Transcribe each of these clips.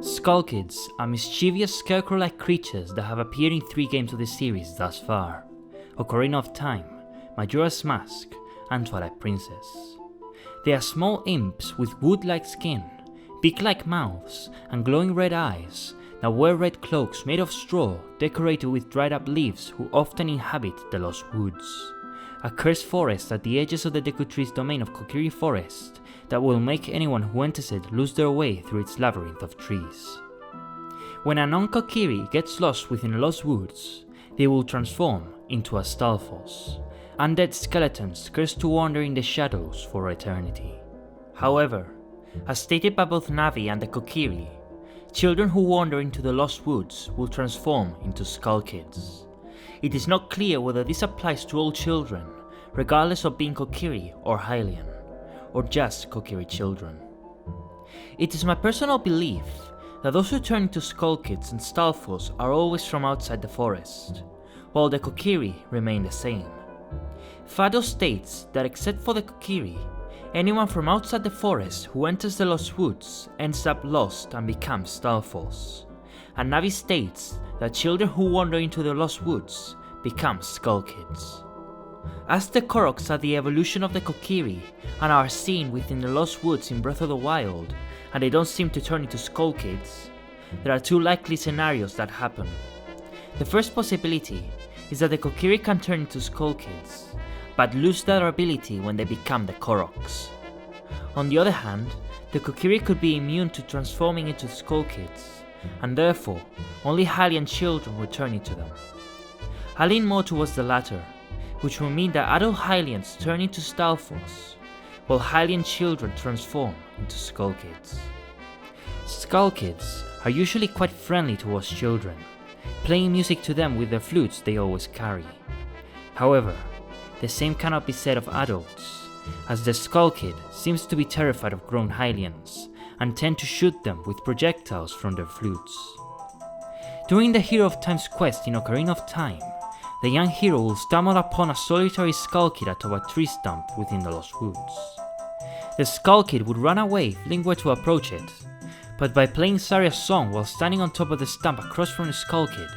Skull Kids are mischievous scarecrow-like creatures that have appeared in 3 games of the series thus far: Ocarina of Time, Majora's Mask, and Twilight Princess. They are small imps with wood-like skin, beak-like mouths, and glowing red eyes that wear red cloaks made of straw decorated with dried-up leaves who often inhabit the Lost Woods, a cursed forest at the edges of the Deku Tree's domain of Kokiri Forest that will make anyone who enters it lose their way through its labyrinth of trees. When a non-Kokiri gets lost within the Lost Woods, they will transform into a Stalfos, undead skeletons cursed to wander in the shadows for eternity. However, as stated by both Navi and the Kokiri, children who wander into the Lost Woods will transform into Skull Kids. It is not clear whether this applies to all children, regardless of being Kokiri or Hylian, or just Kokiri children. It is my personal belief that those who turn into Skull Kids and Stalfos are always from outside the forest, while the Kokiri remain the same. Fado states that except for the Kokiri, anyone from outside the forest who enters the Lost Woods ends up lost and becomes Stalfos, and Navi states that children who wander into the Lost Woods become Skull Kids. As the Koroks are the evolution of the Kokiri and are seen within the Lost Woods in Breath of the Wild, and they don't seem to turn into Skull Kids, there are 2 likely scenarios that happen. The first possibility is that the Kokiri can turn into Skull Kids, but lose their ability when they become the Koroks. On the other hand, the Kokiri could be immune to transforming into Skull Kids, and therefore only Hylian children would turn into them. I lean more towards the latter, which will mean that adult Hylians turn into Stalfos, while Hylian children transform into Skull Kids. Skull Kids are usually quite friendly towards children, playing music to them with the flutes they always carry. However, the same cannot be said of adults, as the Skull Kid seems to be terrified of grown Hylians and tend to shoot them with projectiles from their flutes. During the Hero of Time's quest in Ocarina of Time, the young hero will stumble upon a solitary Skull Kid atop a tree stump within the Lost Woods. The Skull Kid would run away if Link were to approach it, but by playing Saria's song while standing on top of the stump across from the Skull Kid,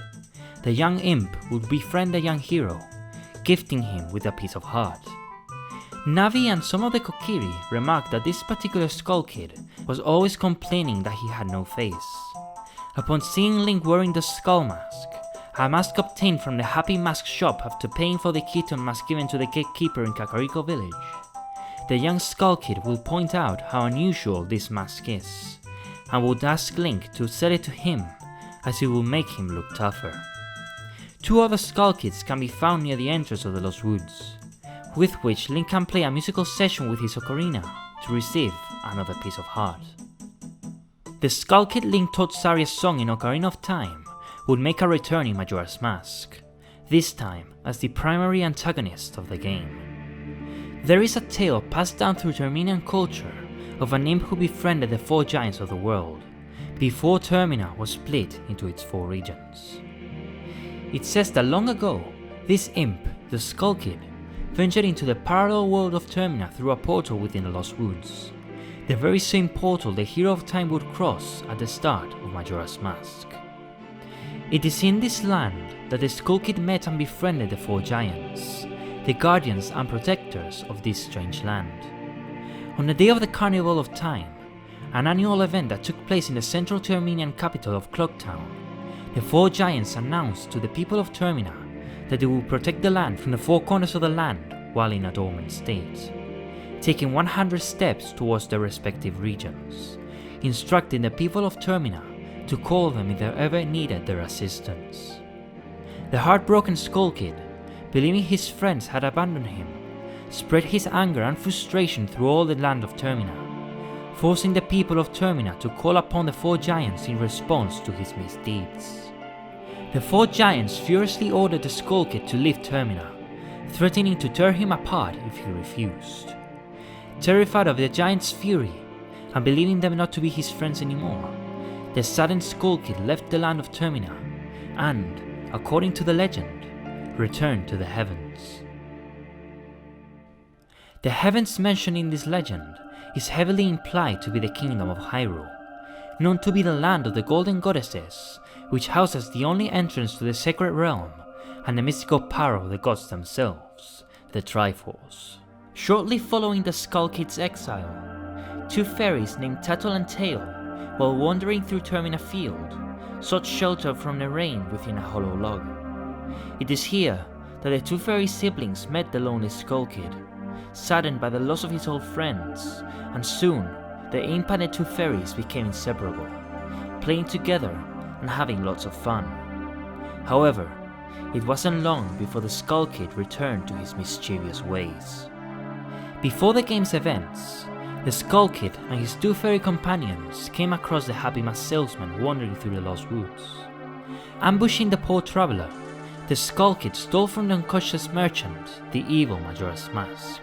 the young imp would befriend the young hero, gifting him with a piece of heart. Navi and some of the Kokiri remarked that this particular Skull Kid was always complaining that he had no face. Upon seeing Link wearing the skull mask, a mask obtained from the Happy Mask shop after paying for the Keaton mask given to the gatekeeper in Kakariko village, the young Skull Kid will point out how unusual this mask is, and would ask Link to sell it to him as it will make him look tougher. 2 other Skull Kids can be found near the entrance of the Lost Woods, with which Link can play a musical session with his ocarina to receive another piece of heart. The Skull Kid Link taught Saria's song in Ocarina of Time would make a return in Majora's Mask, this time as the primary antagonist of the game. There is a tale passed down through Terminian culture of an imp who befriended the 4 giants of the world, before Termina was split into its 4 regions. It says that long ago, this imp, the Skull Kid, ventured into the parallel world of Termina through a portal within the Lost Woods, the very same portal the Hero of Time would cross at the start of Majora's Mask. It is in this land that the Skull Kid met and befriended the 4 giants, the guardians and protectors of this strange land. On the day of the Carnival of Time, an annual event that took place in the central Terminian capital of Clocktown, the 4 giants announced to the people of Termina that they will protect the land from the 4 corners of the land while in a dormant state, taking 100 steps towards their respective regions, instructing the people of Termina to call them if they ever needed their assistance. The heartbroken Skull Kid, believing his friends had abandoned him, spread his anger and frustration through all the land of Termina, forcing the people of Termina to call upon the 4 giants in response to his misdeeds. The 4 giants furiously ordered the Skull Kid to leave Termina, threatening to tear him apart if he refused. Terrified of the giants' fury, and believing them not to be his friends anymore, the saddened Skull Kid left the land of Termina, and, according to the legend, returned to the heavens. The heavens mentioned in this legend is heavily implied to be the kingdom of Hyrule, known to be the land of the Golden Goddesses, which houses the only entrance to the sacred realm and the mystical power of the gods themselves, the Triforce. Shortly following the Skull Kid's exile, two fairies named Tattle and Tail, while wandering through Termina Field, sought shelter from the rain within a hollow log. It is here that the two fairy siblings met the lonely Skull Kid, saddened by the loss of his old friends, and soon the imp and the two fairies became inseparable, playing together and having lots of fun. However, it wasn't long before the Skull Kid returned to his mischievous ways. Before the game's events, the Skull Kid and his two fairy companions came across the Happy Mask salesman wandering through the Lost Woods. Ambushing the poor traveler, the Skull Kid stole from the unconscious merchant the evil Majora's Mask,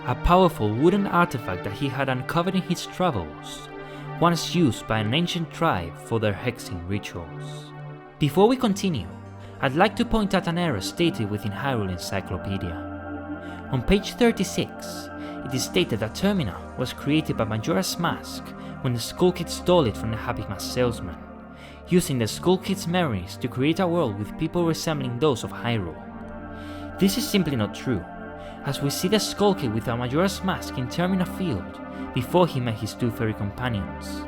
a powerful wooden artifact that he had uncovered in his travels, once used by an ancient tribe for their hexing rituals. Before we continue, I'd like to point out an error stated within Hyrule Encyclopedia. On page 36, it is stated that Termina was created by Majora's Mask when the Skull Kid stole it from the Happy Mask salesman, using the Skull Kid's memories to create a world with people resembling those of Hyrule. This is simply not true, as we see the Skull Kid without Majora's Mask in Termina Field before he met his two fairy companions,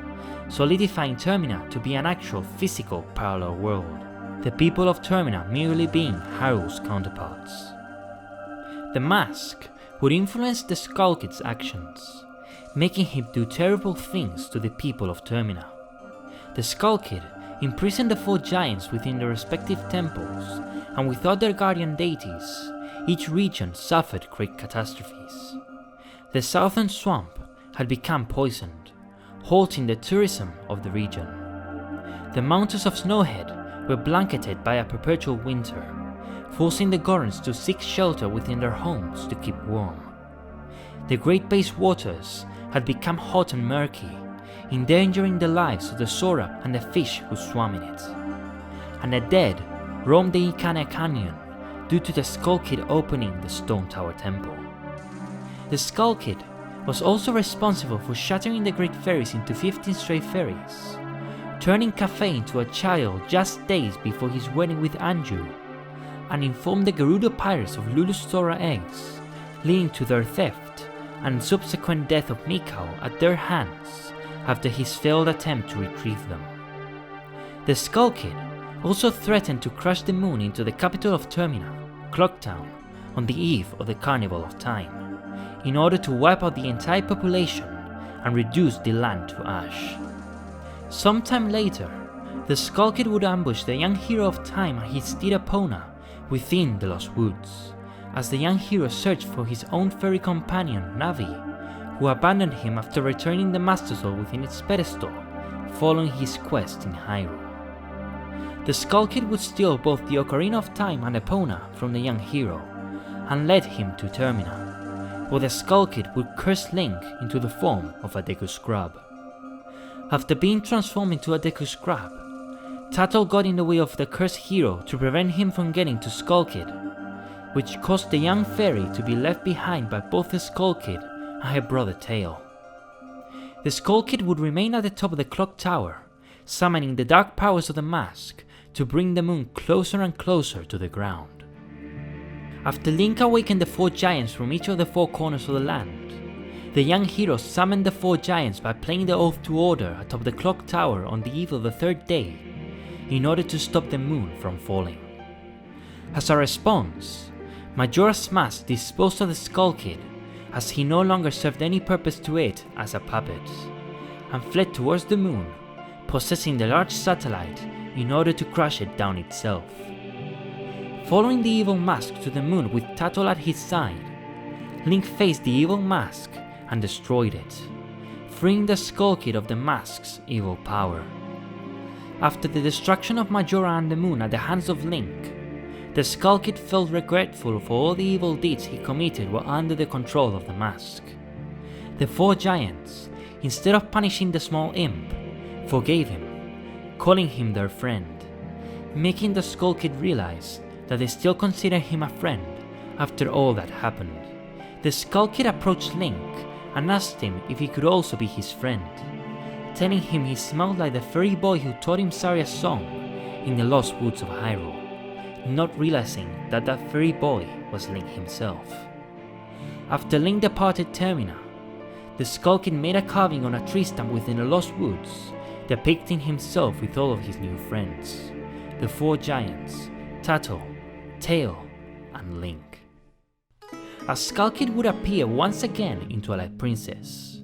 solidifying Termina to be an actual physical parallel world, the people of Termina merely being Hyrule's counterparts. The mask would influence the Skull Kid's actions, making him do terrible things to the people of Termina. The Skull Kid imprisoned the four giants within their respective temples, and without their guardian deities, each region suffered great catastrophes. The southern swamp had become poisoned, halting the tourism of the region. The mountains of Snowhead were blanketed by a perpetual winter, forcing the Gorons to seek shelter within their homes to keep warm. The Great Base waters had become hot and murky, endangering the lives of the Sora and the fish who swam in it. And the dead roamed the Ikane Canyon due to the Skull Kid opening the Stone Tower Temple. The Skull Kid was also responsible for shattering the Great Fairies into 15 stray fairies, turning Kafei into a child just days before his wedding with Anju, and informed the Gerudo Pirates of Lulu's Sora eggs, leading to their theft and subsequent death of Mikao at their hands after his failed attempt to retrieve them. The Skull Kid also threatened to crush the moon into the capital of Termina, Clocktown, on the eve of the Carnival of Time, in order to wipe out the entire population and reduce the land to ash. Sometime later, the Skull Kid would ambush the young hero of Time and his steed Epona within the Lost Woods, as the young hero searched for his own fairy companion Navi, who abandoned him after returning the Master Soul within its pedestal, following his quest in Hyrule. The Skull Kid would steal both the Ocarina of Time and Epona from the young hero, and led him to Termina, where the Skull Kid would curse Link into the form of a Deku Scrub. After being transformed into a Deku Scrub, Tattle got in the way of the cursed hero to prevent him from getting to Skull Kid, which caused the young fairy to be left behind by both the Skull Kid and her brother Tail. The Skull Kid would remain at the top of the clock tower, summoning the dark powers of the mask to bring the moon closer and closer to the ground. After Link awakened the four giants from each of the four corners of the land, the young hero summoned the four giants by playing the Oath to Order atop the clock tower on the eve of the third day, in order to stop the moon from falling. As a response, Majora's Mask disposed of the Skull Kid, as he no longer served any purpose to it as a puppet, and fled towards the moon, possessing the large satellite in order to crush it down itself. Following the evil mask to the moon with Tattle at his side, Link faced the evil mask and destroyed it, freeing the Skull Kid of the mask's evil power. After the destruction of Majora and the moon at the hands of Link, the Skull Kid felt regretful for all the evil deeds he committed while under the control of the mask. The four giants, instead of punishing the small imp, forgave him, calling him their friend, making the Skull Kid realize that they still consider him a friend after all that happened. The Skull Kid approached Link and asked him if he could also be his friend, telling him he smelled like the fairy boy who taught him Saria's song in the lost woods of Hyrule, not realizing that that fairy boy was Link himself. After Link departed Termina, the Skull Kid made a carving on a tree stump within the lost woods, depicting himself with all of his new friends, the four giants, Tato, Tail, and Link. A Skull Kid would appear once again in Twilight Princess.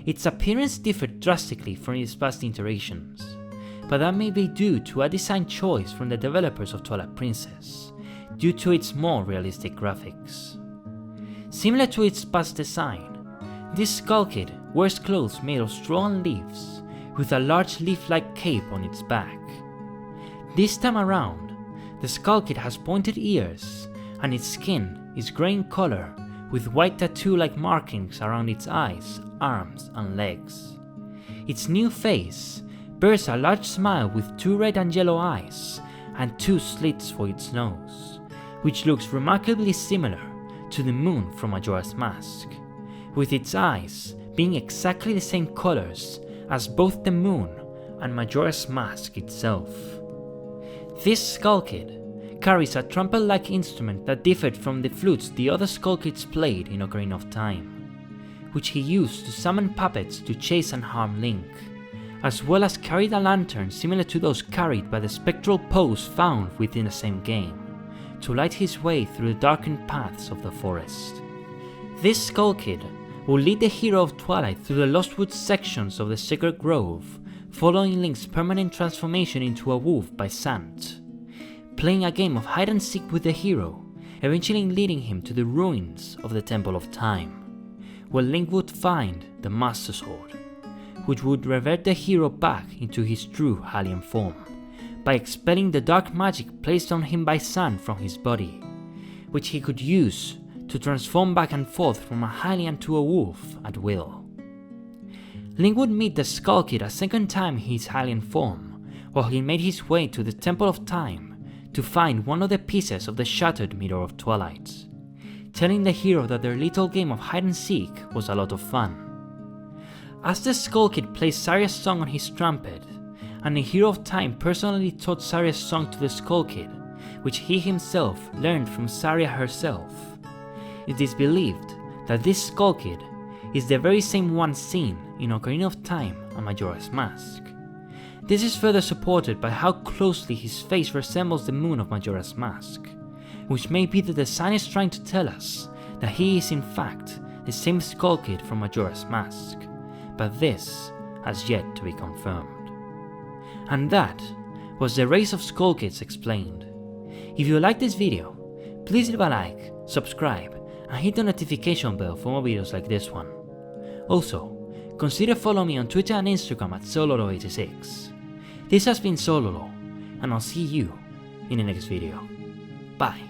Its appearance differed drastically from its past iterations, but that may be due to a design choice from the developers of Twilight Princess, due to its more realistic graphics. Similar to its past design, this Skull Kid wears clothes made of straw and leaves, with a large leaf-like cape on its back. This time around, the Skull Kid has pointed ears, and its skin is grey in color, with white tattoo-like markings around its eyes, arms, and legs. Its new face bears a large smile with two red and yellow eyes, and two slits for its nose, which looks remarkably similar to the moon from Majora's Mask, with its eyes being exactly the same colors as both the moon and Majora's Mask itself. This Skull Kid carries a trumpet-like instrument that differed from the flutes the other Skull Kids played in Ocarina of Time, which he used to summon puppets to chase and harm Link, as well as carried a lantern similar to those carried by the spectral Poes found within the same game, to light his way through the darkened paths of the forest. This Skull Kid will lead the hero of Twilight through the Lost Woods sections of the Sacred Grove, following Link's permanent transformation into a wolf by Sant, playing a game of hide and seek with the hero, eventually leading him to the ruins of the Temple of Time, where Link would find the Master Sword, which would revert the hero back into his true Hylian form, by expelling the dark magic placed on him by Sant from his body, which he could use to transform back and forth from a Hylian to a wolf at will. Link would meet the Skull Kid a second time in his Hylian form, while he made his way to the Temple of Time to find one of the pieces of the shattered Mirror of Twilight, telling the hero that their little game of hide and seek was a lot of fun. As the Skull Kid plays Saria's song on his trumpet, and the Hero of Time personally taught Saria's song to the Skull Kid, which he himself learned from Saria herself, it is believed that this Skull Kid is the very same one seen in Ocarina of Time and Majora's Mask. This is further supported by how closely his face resembles the moon of Majora's Mask, which may be the design is trying to tell us that he is in fact the same Skull Kid from Majora's Mask, but this has yet to be confirmed. And that was the race of Skull Kids explained. If you liked this video, please leave a like, subscribe, and hit the notification bell for more videos like this one. Also, consider following me on Twitter and Instagram at ZorZelda86. This has been ZorZelda, and I'll see you in the next video. Bye.